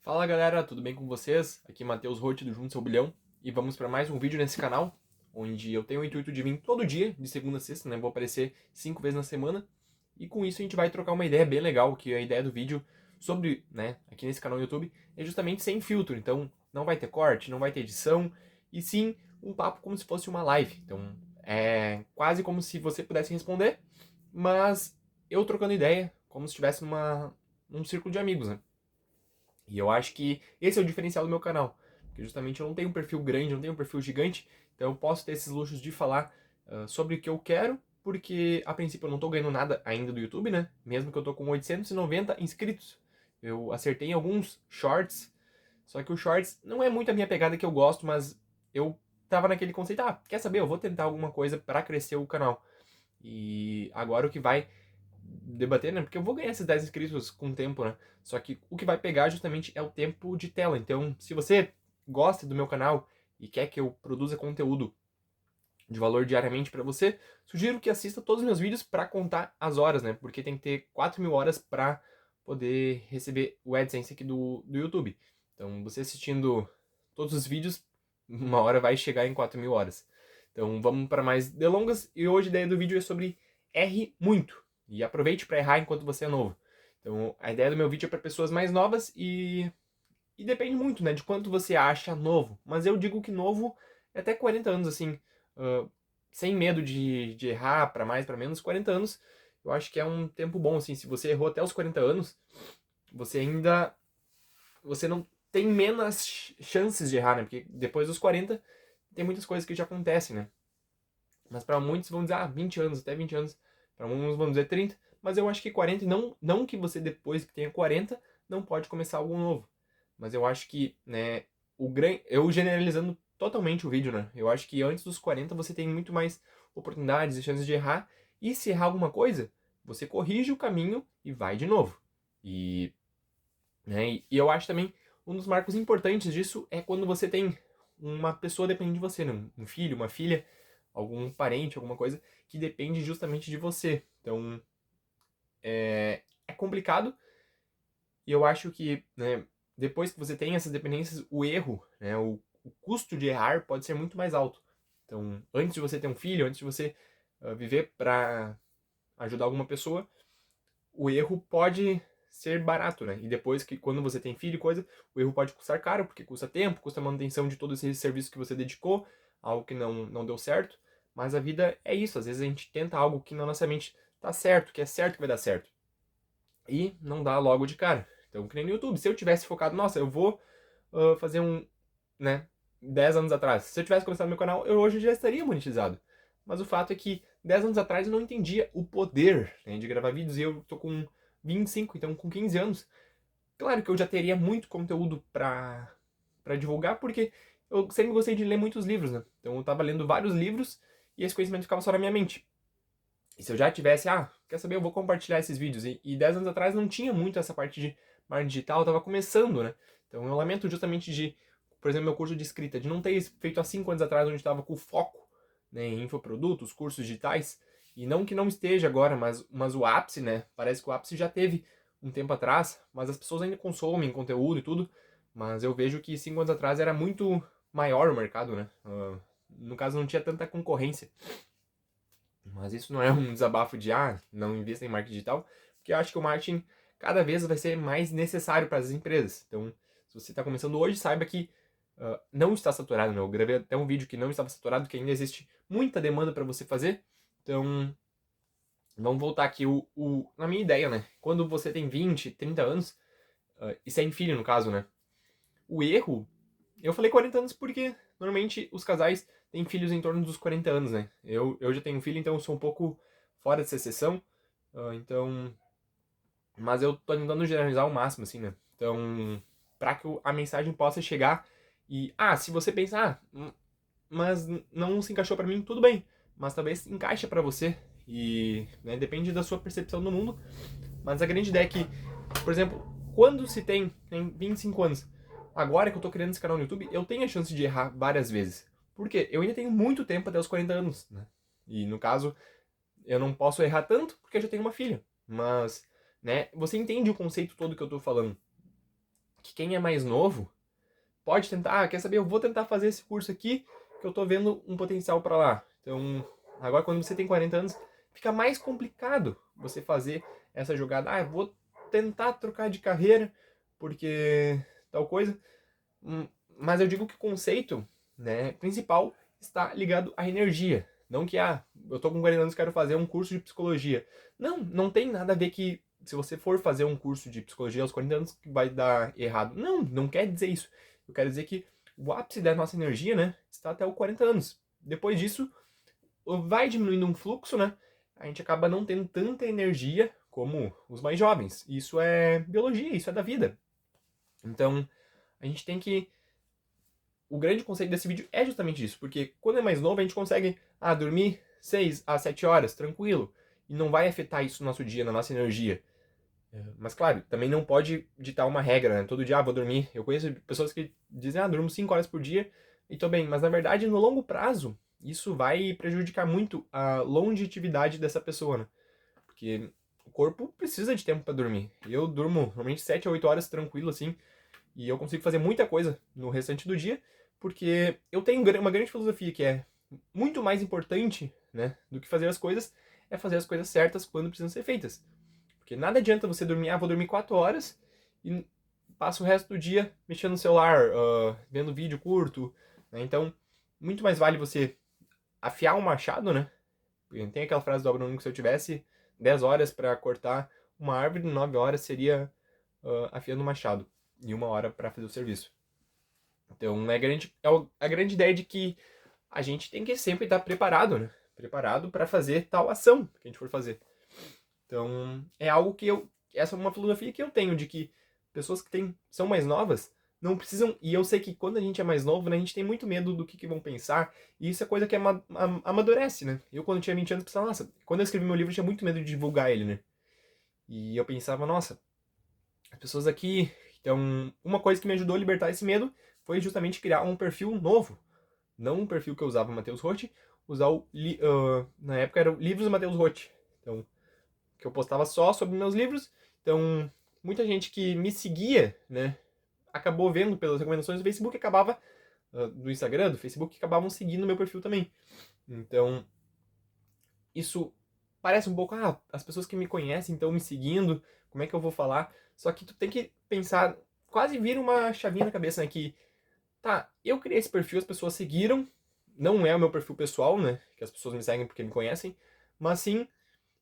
Fala galera, tudo bem com vocês? Aqui é Matheus Rotti do Juntos ao Bilhão e vamos para mais um vídeo nesse canal, onde eu tenho o intuito de vir todo dia, de segunda a sexta, né? Vou aparecer 5 vezes na semana e com isso a gente vai trocar uma ideia bem legal, que a ideia do vídeo sobre, né, aqui nesse canal no YouTube é justamente sem filtro, então não vai ter corte, não vai ter edição e sim um papo como se fosse uma live. Então é quase como se você pudesse responder, mas eu trocando ideia, como se estivesse num círculo de amigos, né? E eu acho que esse é o diferencial do meu canal. Porque justamente eu não tenho um perfil grande, não tenho um perfil gigante, então eu posso ter esses luxos de falar sobre o que eu quero, porque a princípio eu não tô ganhando nada ainda do YouTube, né? Mesmo que eu tô com 890 inscritos. Eu acertei em alguns shorts, só que o shorts não é muito a minha pegada que eu gosto, mas eu tava naquele conceito, quer saber, eu vou tentar alguma coisa para crescer o canal. E agora o que vai debater, né? Porque eu vou ganhar esses 10 inscritos com o tempo, né? Só que o que vai pegar justamente é o tempo de tela. Então, se você gosta do meu canal e quer que eu produza conteúdo de valor diariamente para você, sugiro que assista todos os meus vídeos para contar as horas, né? Porque tem que ter 4.000 horas para poder receber o AdSense aqui do YouTube. Então, você assistindo todos os vídeos, uma hora vai chegar em 4.000 horas. Então, vamos para mais delongas. E hoje a ideia do vídeo é sobre erre muito. E aproveite para errar enquanto você é novo. Então, a ideia do meu vídeo é para pessoas mais novas e depende muito, né, de quanto você acha novo. Mas eu digo que novo é até 40 anos, assim, uh, sem medo de errar para mais, para menos. 40 anos eu acho que é um tempo bom, assim. Se você errou até os 40 anos, você ainda. Você não tem menos chances de errar, né? Porque depois dos 40 tem muitas coisas que já acontecem, né? Mas para muitos vão dizer, 20 anos, até 20 anos. Para uns vão dizer 30. Mas eu acho que 40, não que você depois que tenha 40 não pode começar algo novo. Mas eu acho que, né, eu generalizando totalmente o vídeo, né? Eu acho que antes dos 40 você tem muito mais oportunidades e chances de errar. E se errar alguma coisa, você corrige o caminho e vai de novo. E, e eu acho também um dos marcos importantes disso é quando você tem uma pessoa dependendo de você, né? Um filho, uma filha, algum parente, alguma coisa que depende justamente de você. Então é complicado e eu acho que, né, depois que você tem essas dependências, o erro, né, o custo de errar pode ser muito mais alto. Então, antes de você ter um filho, antes de você viver para ajudar alguma pessoa, o erro pode ser barato, né? E depois que quando você tem filho e coisa, o erro pode custar caro, porque custa tempo, custa manutenção de todo esse serviço que você dedicou, algo que não deu certo. Mas a vida é isso, às vezes a gente tenta algo que na nossa mente tá certo, que é certo que vai dar certo. E não dá logo de cara. Então, que nem no YouTube, se eu tivesse focado, nossa, eu vou fazer né, 10 anos atrás. Se eu tivesse começado meu canal, eu hoje já estaria monetizado. Mas o fato é que 10 anos atrás eu não entendia o poder, né, de gravar vídeos e eu tô com 25, então com 15 anos. Claro que eu já teria muito conteúdo pra divulgar, porque eu sempre gostei de ler muitos livros, né? Então eu tava lendo vários livros e esse conhecimento ficava só na minha mente. E se eu já tivesse, quer saber, eu vou compartilhar esses vídeos. E 10 anos atrás não tinha muito essa parte de marketing digital, eu tava começando, né? Então eu lamento justamente de, por exemplo, meu curso de escrita, de não ter feito há 5 anos atrás, onde estava com foco, né, em infoprodutos, cursos digitais. E não que não esteja agora, mas o ápice, né? Parece que o ápice já teve um tempo atrás, mas as pessoas ainda consomem conteúdo e tudo. Mas eu vejo que 5 anos atrás era muito maior o mercado, né? No caso, não tinha tanta concorrência. Mas isso não é um desabafo de, não invista em marketing digital, porque eu acho que o marketing cada vez vai ser mais necessário para as empresas. Então, se você está começando hoje, saiba que não está saturado, né? Eu gravei até um vídeo que não estava saturado, que ainda existe muita demanda para você fazer. Então, vamos voltar aqui na minha ideia, né? Quando você tem 20, 30 anos, e sem filho no caso, né? O erro, eu falei 40 anos porque normalmente os casais têm filhos em torno dos 40 anos, né? Eu já tenho filho, então eu sou um pouco fora dessa exceção. Então, mas eu tô tentando generalizar ao máximo, assim, né? Então, para que a mensagem possa chegar e, se você pensar, mas não se encaixou pra mim, tudo bem. Mas talvez encaixe pra você e, né, depende da sua percepção do mundo. Mas a grande ideia é que, por exemplo, quando se tem 25 anos, agora que eu tô criando esse canal no YouTube, eu tenho a chance de errar várias vezes. Por quê? Eu ainda tenho muito tempo até os 40 anos, né? E no caso, eu não posso errar tanto porque eu já tenho uma filha. Mas, né, você entende o conceito todo que eu tô falando. que quem é mais novo pode tentar, quer saber, eu vou tentar fazer esse curso aqui, que eu tô vendo um potencial para lá. Então, agora quando você tem 40 anos, fica mais complicado você fazer essa jogada. Eu vou tentar trocar de carreira, porque tal coisa. Mas eu digo que o conceito, né, principal está ligado à energia. Não que, eu tô com 40 anos e quero fazer um curso de psicologia. Não tem nada a ver que se você for fazer um curso de psicologia aos 40 anos que vai dar errado. Não quer dizer isso. Eu quero dizer que o ápice da nossa energia, né, está até os 40 anos. Depois disso, vai diminuindo um fluxo, né? A gente acaba não tendo tanta energia como os mais jovens. Isso é biologia, isso é da vida. Então, a gente tem que... O grande conceito desse vídeo é justamente isso, porque quando é mais novo a gente consegue dormir 6 a 7 horas, tranquilo, e não vai afetar isso no nosso dia, na nossa energia. Mas claro, também não pode ditar uma regra, né? Todo dia, vou dormir. Eu conheço pessoas que dizem, durmo 5 horas por dia e tô bem. Mas na verdade, no longo prazo, isso vai prejudicar muito a longevidade dessa pessoa, né? Porque o corpo precisa de tempo para dormir. Eu durmo normalmente 7 a 8 horas tranquilo, assim, e eu consigo fazer muita coisa no restante do dia, porque eu tenho uma grande filosofia que é muito mais importante, né, do que fazer as coisas, é fazer as coisas certas quando precisam ser feitas. Porque nada adianta você dormir, vou dormir 4 horas e passo o resto do dia mexendo no celular, vendo vídeo curto, né? Então, muito mais vale você afiar um machado, né? Tem aquela frase do Abraão que se eu tivesse 10 horas para cortar uma árvore, 9 horas seria afiando o machado e 1 hora para fazer o serviço. Então, a grande ideia de que a gente tem que sempre estar preparado, né? Preparado para fazer tal ação que a gente for fazer. Então, é algo que essa é uma filosofia que eu tenho, de que pessoas que são mais novas não precisam... E eu sei que quando a gente é mais novo, né, a gente tem muito medo do que vão pensar, e isso é coisa que amadurece, né? Eu, quando tinha 20 anos, pensava, nossa, quando eu escrevi meu livro, eu tinha muito medo de divulgar ele, né? E eu pensava, nossa, as pessoas aqui... Então, uma coisa que me ajudou a libertar esse medo foi justamente criar um perfil novo. Não um perfil que eu usava Matheus Rotti, na época era o Livros Matheus Rotti. Então, que eu postava só sobre meus livros. Então, muita gente que me seguia, né, acabou vendo pelas recomendações do Facebook, do Instagram, do Facebook, acabavam seguindo meu perfil também. Então, isso parece um pouco, as pessoas que me conhecem estão me seguindo, como é que eu vou falar? Só que tu tem que pensar, quase vira uma chavinha na cabeça, né, que, eu criei esse perfil, as pessoas seguiram, não é o meu perfil pessoal, né, que as pessoas me seguem porque me conhecem, mas sim,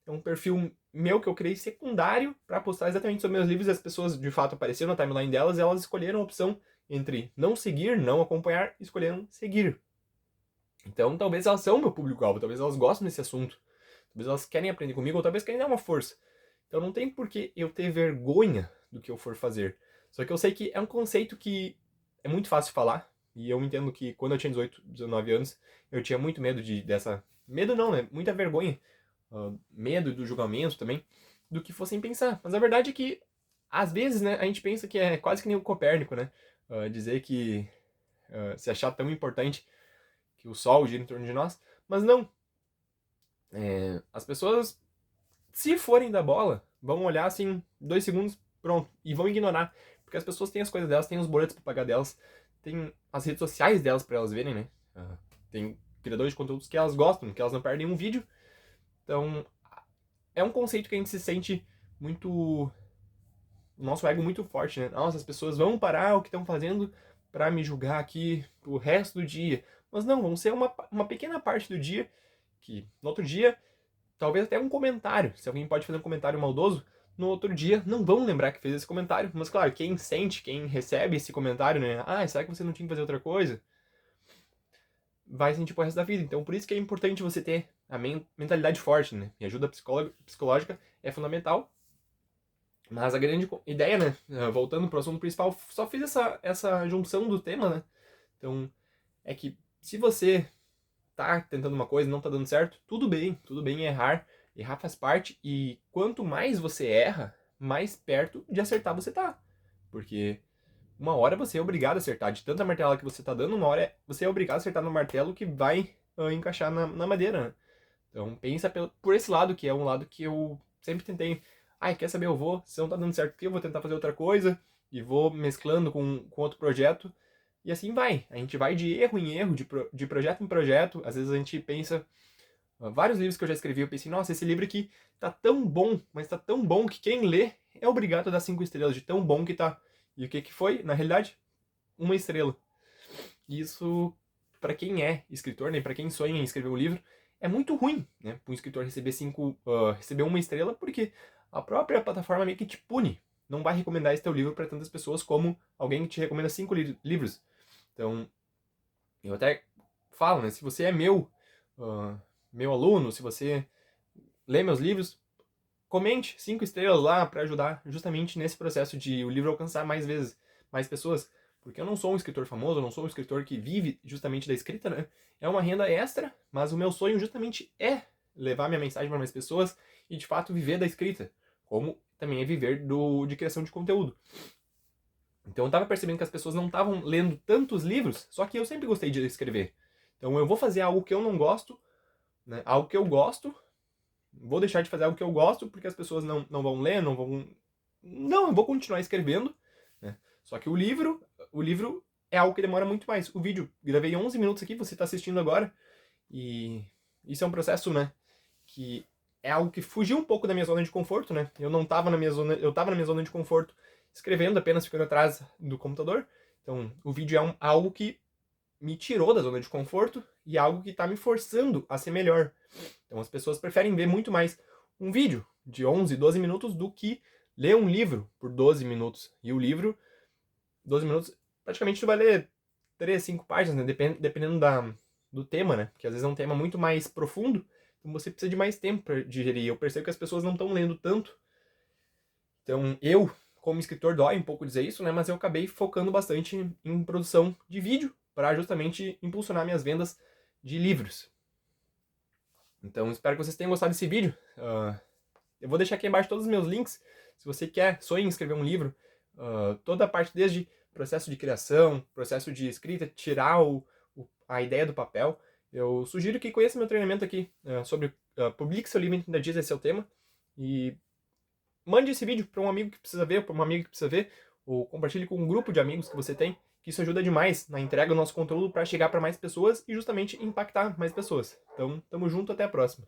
é um perfil meu que eu criei secundário para postar exatamente sobre meus livros, e as pessoas de fato apareceram na timeline delas, e elas escolheram a opção entre não seguir, não acompanhar, e escolheram seguir. Então, talvez elas são meu público-alvo, talvez elas gostem desse assunto, talvez elas querem aprender comigo, ou talvez querem dar uma força. Então não tem por que eu ter vergonha do que eu for fazer. Só que eu sei que é um conceito que é muito fácil falar, e eu entendo que quando eu tinha 18, 19 anos, eu tinha muito medo dessa... Medo não, né? Muita vergonha. Medo do julgamento também, do que fossem pensar. Mas a verdade é que, às vezes, né, a gente pensa que é quase que nem o Copérnico, né? Dizer que se achar tão importante que o Sol gira em torno de nós, mas não. As pessoas, se forem da bola, vão olhar assim, 2 segundos, pronto, e vão ignorar. Porque as pessoas têm as coisas delas, têm os boletos pra pagar delas, tem as redes sociais delas pra elas verem, né? Tem criadores de conteúdos que elas gostam, que elas não perdem um vídeo. Então, é um conceito que a gente se sente muito... O nosso ego muito forte, né? Nossa, as pessoas vão parar o que estão fazendo pra me julgar aqui o resto do dia. Mas não, vão ser uma pequena parte do dia, que no outro dia, talvez até um comentário. Se alguém pode fazer um comentário maldoso, no outro dia não vão lembrar que fez esse comentário. Mas claro, quem sente, quem recebe esse comentário, né? Será que você não tinha que fazer outra coisa? Vai sentir pro resto da vida. Então por isso que é importante você ter a mentalidade forte, né? E ajuda psicológica é fundamental. Mas a grande ideia, né? Voltando pro assunto principal, só fiz essa junção do tema, né? Então, é que se você tá tentando uma coisa e não tá dando certo, tudo bem errar. Errar faz parte, e quanto mais você erra, mais perto de acertar você tá. Porque uma hora você é obrigado a acertar. De tanta martelada que você tá dando, uma hora você é obrigado a acertar no martelo que vai encaixar na madeira, né? Então pensa por esse lado, que é um lado que eu sempre tentei. Quer saber, se não tá dando certo aqui, eu vou tentar fazer outra coisa. e vou mesclando com outro projeto, e assim vai. A gente vai de erro em erro, de projeto em projeto. Às vezes a gente pensa, vários livros que eu já escrevi, eu pensei, nossa, esse livro aqui tá tão bom, mas tá tão bom que quem lê é obrigado a dar 5 estrelas, de tão bom que tá. E o que que foi? Na realidade, 1 estrela. E isso, para quem é escritor, né, para quem sonha em escrever um livro, é muito ruim, né, para um escritor receber 1 estrela, porque a própria plataforma meio que te pune. Não vai recomendar esse teu livro para tantas pessoas como alguém que te recomenda 5 livros. Então, eu até falo, né, se você é meu aluno, se você lê meus livros, comente 5 estrelas lá para ajudar justamente nesse processo de o livro alcançar mais vezes, mais pessoas. Porque eu não sou um escritor famoso, eu não sou um escritor que vive justamente da escrita, né? É uma renda extra, mas o meu sonho justamente é levar minha mensagem para mais pessoas e de fato viver da escrita, como também é viver de criação de conteúdo. Então eu tava percebendo que as pessoas não estavam lendo tantos livros, só que eu sempre gostei de escrever. Então eu vou fazer algo que eu não gosto, né? Algo que eu gosto, vou deixar de fazer algo que eu gosto porque as pessoas não vão ler, não vão. Não, eu vou continuar escrevendo, né? Só que o livro é algo que demora muito mais. O vídeo, gravei 11 minutos aqui, você está assistindo agora, e isso é um processo, né, que é algo que fugiu um pouco da minha zona de conforto, né? Eu não tava na minha zona, eu tava na minha zona de conforto escrevendo, apenas ficando atrás do computador. Então, o vídeo é algo que me tirou da zona de conforto e algo que está me forçando a ser melhor. Então as pessoas preferem ver muito mais um vídeo de 11, 12 minutos do que ler um livro por 12 minutos. E o livro, 12 minutos, praticamente tu vai ler 3, 5 páginas, né? Dependendo do tema, né? Porque às vezes é um tema muito mais profundo, então você precisa de mais tempo para digerir. Eu percebo que as pessoas não estão lendo tanto. Então eu, como escritor, dói um pouco dizer isso, né? Mas eu acabei focando bastante em produção de vídeo para justamente impulsionar minhas vendas de livros. Então espero que vocês tenham gostado desse vídeo. Eu vou deixar aqui embaixo todos os meus links. Se você sonha em escrever um livro, toda a parte desde processo de criação, processo de escrita, tirar a ideia do papel, eu sugiro que conheça meu treinamento aqui sobre publique seu livro em 30 dias, esse é o tema. E mande esse vídeo para um amigo que precisa ver, para uma amiga que precisa ver, ou compartilhe com um grupo de amigos que você tem, que isso ajuda demais na entrega do nosso conteúdo para chegar para mais pessoas e justamente impactar mais pessoas. Então, tamo junto, até a próxima.